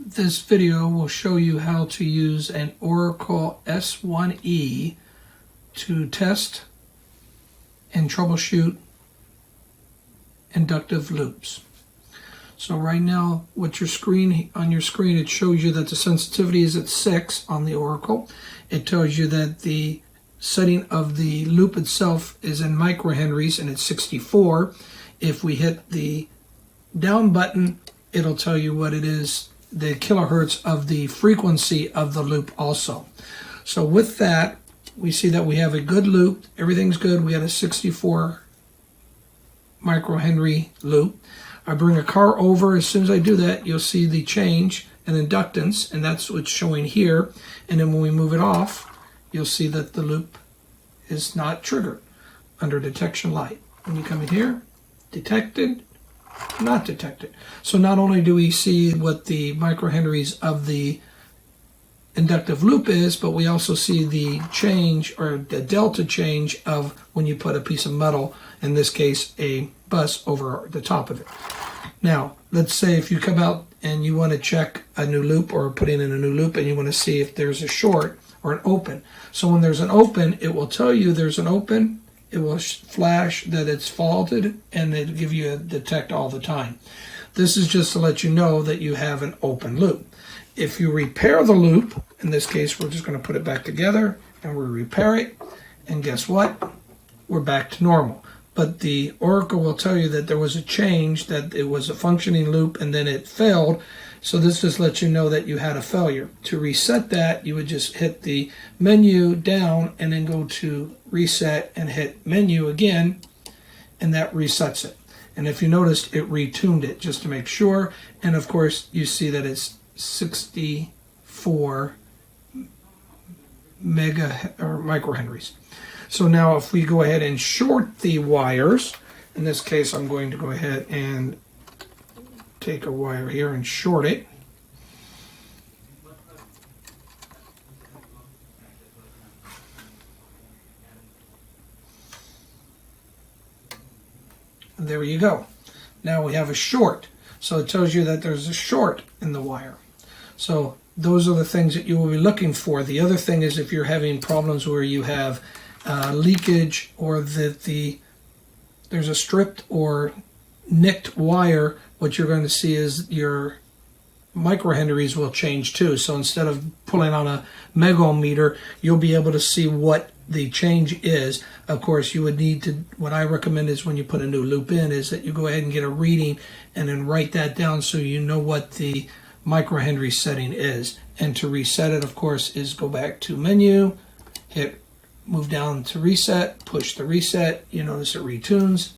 This video will show you how to use an Oracle S1E to test and troubleshoot inductive loops. So right now, on your screen, it shows you that the sensitivity is at 6 on the Oracle. It tells you that the setting of the loop itself is in microhenries and it's 64. If we hit the down button, it'll tell you what it is, the kilohertz of the frequency of the loop also. So with that, we see that we have a good loop. Everything's good. We had a 64 microhenry loop. I bring a car over. As soon as I do that, you'll see the change in inductance, and that's what's showing here. And then when we move it off, you'll see that the loop is not triggered under detection light. When you come in here, detected, not detected. So not only do we see what the microhenries of the inductive loop is, but we also see the change, or the delta change, of when you put a piece of metal, in this case a bus, over the top of it. Now let's say if you come out and you want to check a new loop, or put in a new loop, and you want to see if there's a short or an open. So when there's an open, it will tell you there's an open. It will flash that it's faulted, and it'll give you a detect all the time. This is just to let you know that you have an open loop. If you repair the loop, in this case we're just going to put it back together and we repair it, and guess what? We're back to normal. But the Oracle will tell you that there was a change, that it was a functioning loop and then it failed. So this just lets you know that you had a failure. To reset that, you would just hit the menu down and then go to reset and hit menu again, and that resets it. And if you noticed, it retuned it just to make sure. And of course, you see that it's 64 microhenries. So now if we go ahead and short the wires, in this case I'm going to go ahead and take a wire here and short it. And there you go. Now we have a short. So it tells you that there's a short in the wire. So those are the things that you will be looking for. The other thing is if you're having problems where you have leakage, or that there's a stripped or nicked wire, what you're going to see is your microhenries will change too. So instead of pulling on a megometer, you'll be able to see what the change is. Of course, you would need to, what I recommend is when you put a new loop in, is that you go ahead and get a reading and then write that down so you know what the microhenry setting is. And to reset it, of course, is go back to menu, move down to reset, push the reset. You notice it retunes,